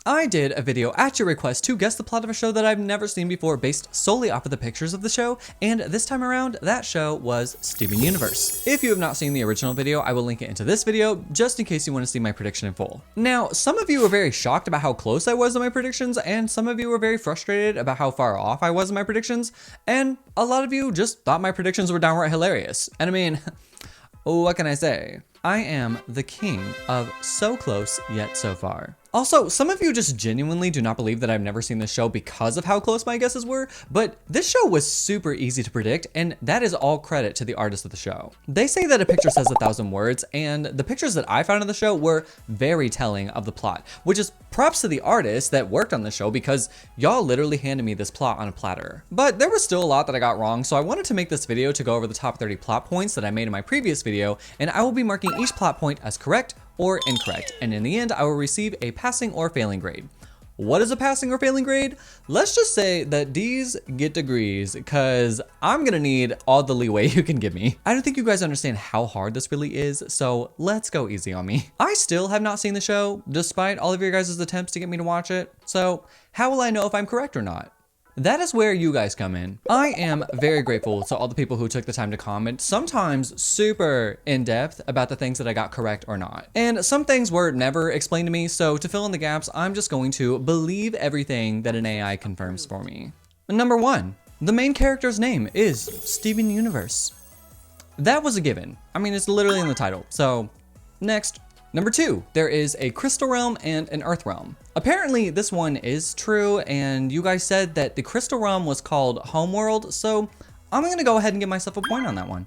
I did a video at your request to guess the plot of a show that I've never seen before based solely off of the pictures of the show, and this time around, that show was Steven Universe. If you have not seen the original video, I will link it into this video just in case you want to see my prediction in full. Now, some of you were very shocked about how close I was in my predictions, and some of you were very frustrated about how far off I was in my predictions, and a lot of you just thought my predictions were downright hilarious. And I mean, what can I say? I am the king of so close yet so far. Also, some of you just genuinely do not believe that I've never seen this show because of how close my guesses were, but this show was super easy to predict, and that is all credit to the artist of the show. They say that a picture says 1,000 words, and the pictures that I found in the show were very telling of the plot, which is props to the artist that worked on the show because y'all literally handed me this plot on a platter. But there was still a lot that I got wrong, so I wanted to make this video to go over the top 30 plot points that I made in my previous video, and I will be marking each plot point as correct or incorrect, and in the end, I will receive a passing or failing grade. What is a passing or failing grade? Let's just say that D's get degrees, cause I'm gonna need all the leeway you can give me. I don't think you guys understand how hard this really is, so let's go easy on me. I still have not seen the show, despite all of your guys' attempts to get me to watch it, so how will I know if I'm correct or not? That is where you guys come in. I am very grateful to all the people who took the time to comment, sometimes super in-depth about the things that I got correct or not. And some things were never explained to me, so to fill in the gaps, I'm just going to believe everything that an AI confirms for me. Number 1, the main character's name is Steven Universe. That was a given. I mean, it's literally in the title, so next. Number 2, there is a crystal realm and an earth realm. Apparently this one is true, and you guys said that the crystal realm was called Homeworld, so I'm gonna go ahead and give myself a point on that one.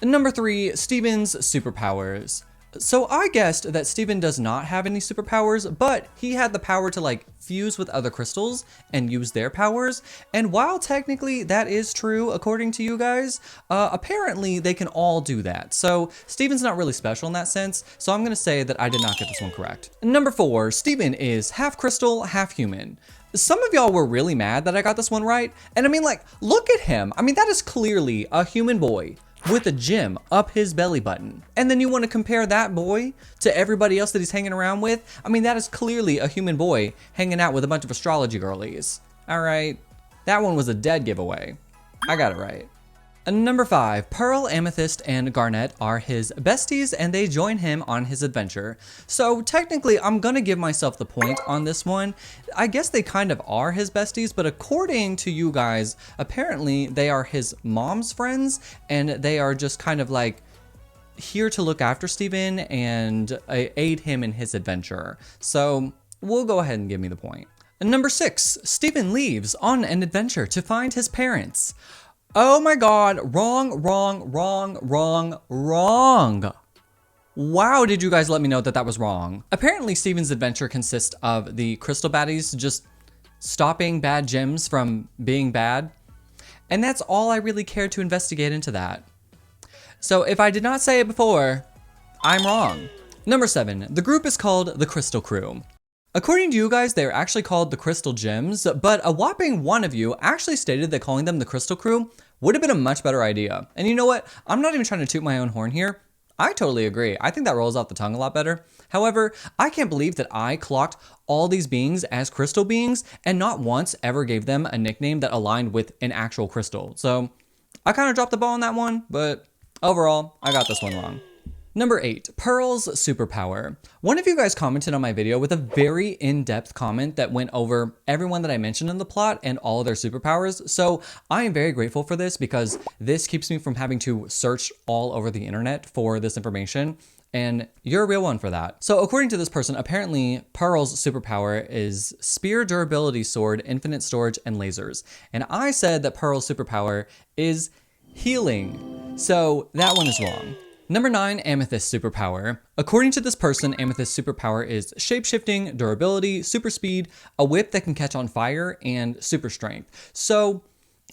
Number 3, Steven's superpowers. So I guessed that Steven does not have any superpowers, but he had the power to like fuse with other crystals and use their powers. And while technically that is true, according to you guys, apparently they can all do that. So Steven's not really special in that sense. So I'm gonna say that I did not get this one correct. Number 4, Steven is half crystal, half human. Some of y'all were really mad that I got this one right. And I mean, like, look at him. I mean, that is clearly a human boy with a gem up his belly button. And then you want to compare that boy to everybody else that he's hanging around with? I mean, that is clearly a human boy hanging out with a bunch of astrology girlies. All right, that one was a dead giveaway. I got it right. Number 5, Pearl, Amethyst, and Garnet are his besties, and they join him on his adventure. So technically, I'm gonna give myself the point on this one. I guess they kind of are his besties, but according to you guys, apparently they are his mom's friends, and they are just kind of like here to look after Steven and aid him in his adventure. So we'll go ahead and give me the point. Number 6, Steven leaves on an adventure to find his parents. Oh my God, wrong. Wow, did you guys let me know that that was wrong? Apparently Steven's adventure consists of the crystal baddies just stopping bad gems from being bad. And that's all I really cared to investigate into that. So if I did not say it before, I'm wrong. Number 7, the group is called the Crystal Crew. According to you guys, they're actually called the Crystal Gems, but a whopping one of you actually stated that calling them the Crystal Crew would have been a much better idea. And you know what? I'm not even trying to toot my own horn here. I totally agree. I think that rolls off the tongue a lot better. However, I can't believe that I clocked all these beings as crystal beings and not once ever gave them a nickname that aligned with an actual crystal. So I kind of dropped the ball on that one, but overall, I got this one wrong. Number 8, Pearl's superpower. One of you guys commented on my video with a very in-depth comment that went over everyone that I mentioned in the plot and all of their superpowers. So I am very grateful for this because this keeps me from having to search all over the internet for this information. And you're a real one for that. So according to this person, apparently Pearl's superpower is spear, durability, sword, infinite storage, and lasers. And I said that Pearl's superpower is healing. So that one is wrong. Number 9, Amethyst superpower. According to this person, Amethyst superpower is shapeshifting, durability, super speed, a whip that can catch on fire, and super strength. So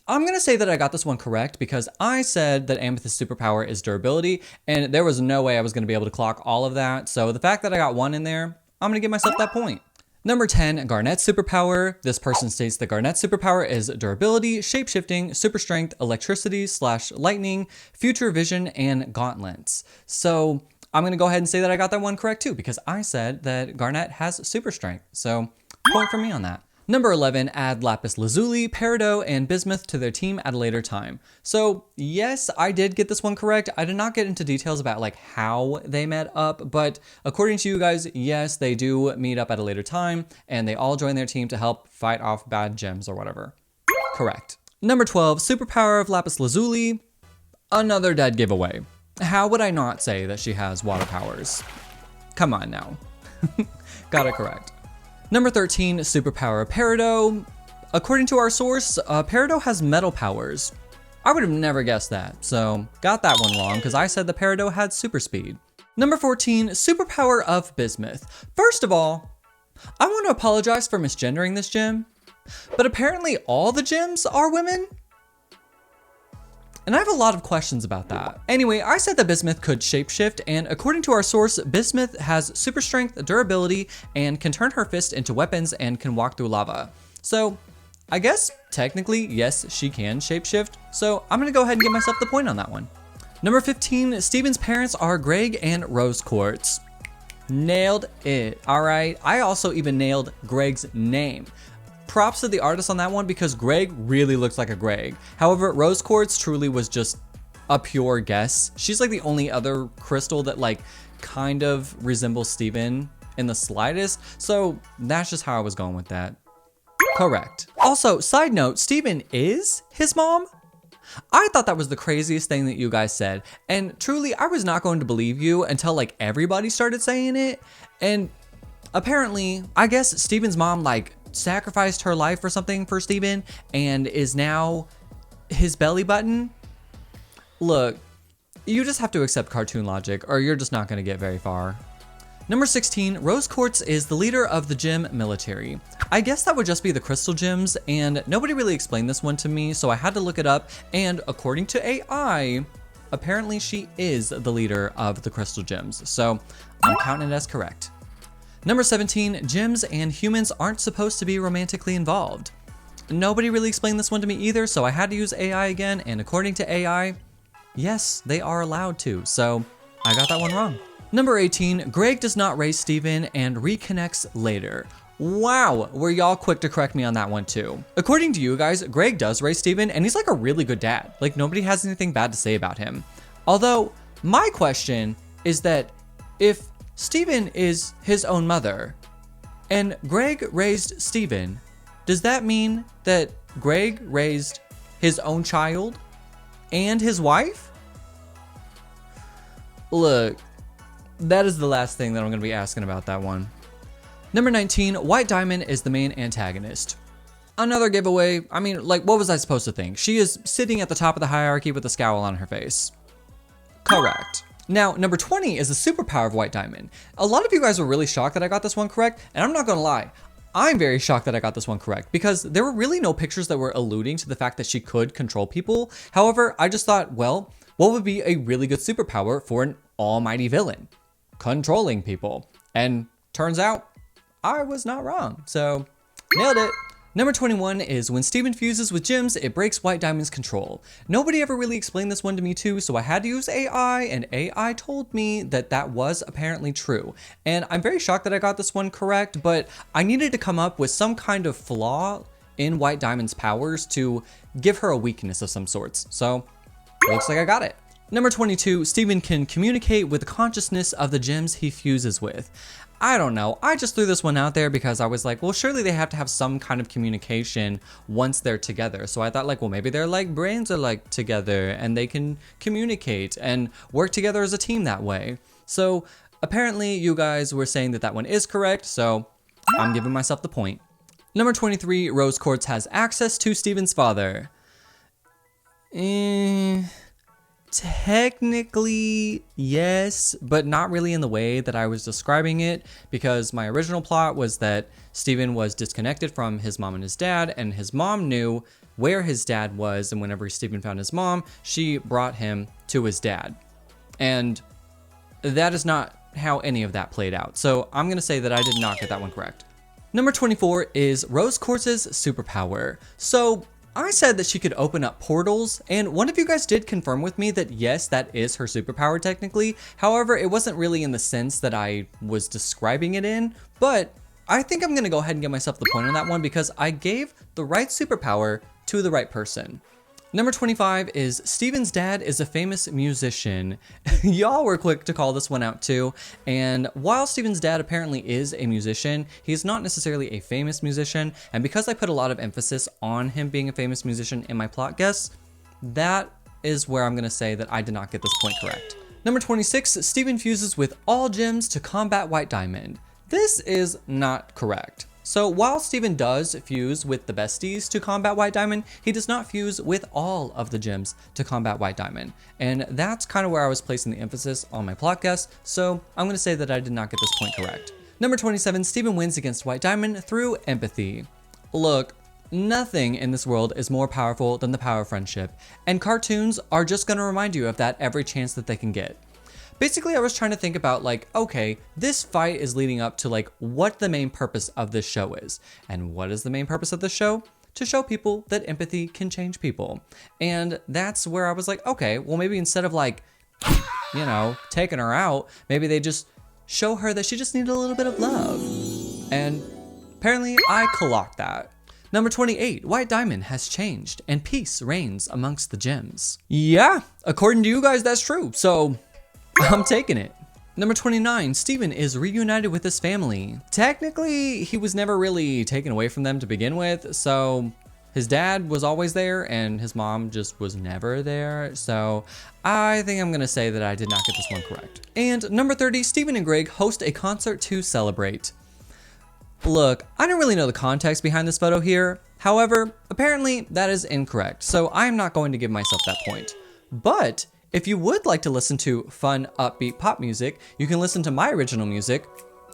I'm gonna say that I got this one correct because I said that Amethyst superpower is durability, and there was no way I was gonna be able to clock all of that. So the fact that I got one in there, I'm gonna give myself that point. Number 10, Garnet's superpower. This person states that Garnet's superpower is durability, shapeshifting, super strength, electricity / lightning, future vision, and gauntlets. So I'm gonna go ahead and say that I got that one correct too, because I said that Garnet has super strength. So Point for me on that. Number 11, add lapis lazuli, peridot, and bismuth to their team at a later time. So yes, I did get this one correct. I did not get into details about like how they met up, but according to you guys, yes, they do meet up at a later time and they all join their team to help fight off bad gems or whatever. Correct. Number 12, superpower of lapis lazuli, another dead giveaway. How would I not say that she has water powers? Come on now. Got it correct. Number 13, superpower peridot. According to our source, peridot has metal powers. I would have never guessed that, so got that one wrong because I said the peridot had super speed. Number 14, superpower of bismuth. First of all, I want to apologize for misgendering this gem, but apparently all the gems are women. And I have a lot of questions about that. Anyway, I said that bismuth could shapeshift, and according to our source, bismuth has super strength, durability, and can turn her fist into weapons and can walk through lava. So I guess technically, yes, she can shapeshift. So I'm gonna go ahead and give myself the point on that one. Number 15, Steven's parents are Greg and Rose Quartz. Nailed it, all right. I also even nailed Greg's name. Props to the artist on that one because Greg really looks like a Greg. However, Rose Quartz truly was just a pure guess. She's like the only other crystal that like kind of resembles Steven in the slightest. So that's just how I was going with that. Correct. Also, side note, Steven is his mom. I thought that was the craziest thing that you guys said. And truly, I was not going to believe you until like everybody started saying it. And apparently, I guess Steven's mom like sacrificed her life or something for Steven and is now his belly button. Look, you just have to accept cartoon logic or you're just not going to get very far. Number 16, Rose Quartz is the leader of the gem military. I guess that would just be the crystal gems, and nobody really explained this one to me, so I had to look it up, and according to AI, apparently she is the leader of the crystal gems, so I'm counting it as correct. Number 17, gems and humans aren't supposed to be romantically involved. Nobody really explained this one to me either, so I had to use AI again, and according to AI, yes, they are allowed to, so I got that one wrong. Number 18, Greg does not raise Steven and reconnects later. Wow, were y'all quick to correct me on that one too. According to you guys, Greg does raise Steven and he's like a really good dad. Like nobody has anything bad to say about him. Although, my question is that if Steven is his own mother and Greg raised Steven, does that mean that Greg raised his own child and his wife? Look, that is the last thing that I'm going to be asking about that one. Number 19, White Diamond is the main antagonist. Another giveaway. I mean, like, what was I supposed to think? She is sitting at the top of the hierarchy with a scowl on her face. Correct. Now, number 20 is the superpower of White Diamond. A lot of you guys were really shocked that I got this one correct, and I'm not going to lie. I'm very shocked that I got this one correct because there were really no pictures that were alluding to the fact that she could control people. However, I just thought, well, what would be a really good superpower for an almighty villain? Controlling people. And turns out I was not wrong. So nailed it. Number 21 is when Steven fuses with gems, it breaks White Diamond's control. Nobody ever really explained this one to me too, so I had to use AI, and AI told me that that was apparently true. And I'm very shocked that I got this one correct, but I needed to come up with some kind of flaw in White Diamond's powers to give her a weakness of some sorts. So looks like I got it. Number 22, Steven can communicate with the consciousness of the gems he fuses with. I don't know, I just threw this one out there because I was like, well, surely they have to have some kind of communication once they're together. So I thought like, well, maybe their like brains are like together and they can communicate and work together as a team that way. So apparently you guys were saying that that one is correct, so I'm giving myself the point. Number 23, Rose Quartz has access to Steven's father. Technically, yes, but not really in the way that I was describing it, because my original plot was that Steven was disconnected from his mom and his dad, and his mom knew where his dad was, and whenever Steven found his mom, she brought him to his dad. And that is not how any of that played out. So I'm going to say that I did not get that one correct. Number 24 is Rose Quartz's superpower. So I said that she could open up portals, and one of you guys did confirm with me that yes, that is her superpower technically. However, it wasn't really in the sense that I was describing it in, but I think I'm gonna go ahead and give myself the point on that one because I gave the right superpower to the right person. Number 25 is Steven's dad is a famous musician. Y'all were quick to call this one out too. And while Steven's dad apparently is a musician, he's not necessarily a famous musician. And because I put a lot of emphasis on him being a famous musician in my plot guess, that is where I'm gonna say that I did not get this point correct. Number 26, Steven fuses with all gems to combat White Diamond. This is not correct. So while Steven does fuse with the besties to combat White Diamond, he does not fuse with all of the gems to combat White Diamond. And that's kind of where I was placing the emphasis on my plot guess, so I'm gonna say that I did not get this point correct. Number 27, Steven wins against White Diamond through empathy. Look, nothing in this world is more powerful than the power of friendship, and cartoons are just gonna remind you of that every chance that they can get. Basically, I was trying to think about like, okay, this fight is leading up to like what the main purpose of this show is. And what is the main purpose of this show? To show people that empathy can change people. And that's where I was like, okay, well maybe instead of like, you know, taking her out, maybe they just show her that she just needed a little bit of love. And apparently I clocked that. Number 28, White Diamond has changed and peace reigns amongst the gems. Yeah, according to you guys, that's true. So I'm taking it. Number 29, Steven is reunited with his family. Technically, he was never really taken away from them to begin with, so his dad was always there and his mom just was never there. So I think I'm gonna say that I did not get this one correct. And number 30, Steven and Greg host a concert to celebrate. Look, I don't really know the context behind this photo here. However, apparently that is incorrect, so I'm not going to give myself that point. But if you would like to listen to fun, upbeat pop music, you can listen to my original music,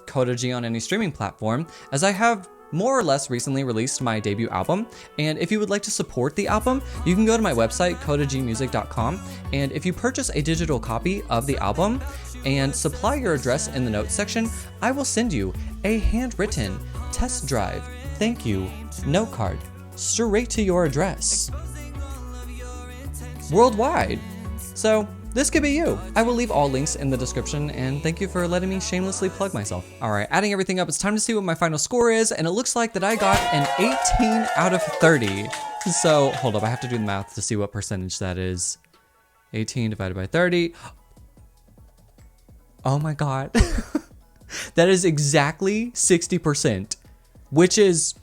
Kota on any streaming platform, as I have more or less recently released my debut album. And if you would like to support the album, you can go to my website, kotagmusic.com. And if you purchase a digital copy of the album and supply your address in the notes section, I will send you a handwritten test drive, thank you, note card, straight to your address. Worldwide. So this could be you. I will leave all links in the description, and thank you for letting me shamelessly plug myself. All right, adding everything up, it's time to see what my final score is, and it looks like that I got an 18 out of 30. So hold up, I have to do the math to see what percentage that is. 18 divided by 30. Oh my God. That is exactly 60%, which is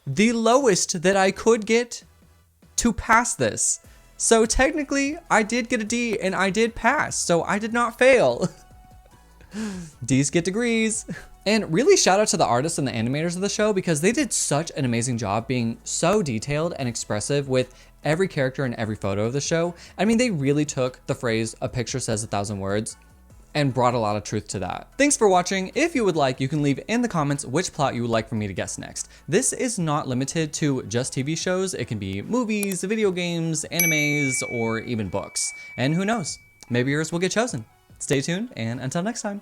the lowest that I could get to pass this. So technically, I did get a D and I did pass, so I did not fail. D's get degrees. And really shout out to the artists and the animators of the show because they did such an amazing job being so detailed and expressive with every character and every photo of the show. I mean, they really took the phrase, "a picture says 1,000 words," and brought a lot of truth to that. Thanks for watching. If you would like, you can leave in the comments which plot you would like for me to guess next. This is not limited to just TV shows. It can be movies, video games, animes, or even books. And who knows, maybe yours will get chosen. Stay tuned, and until next time.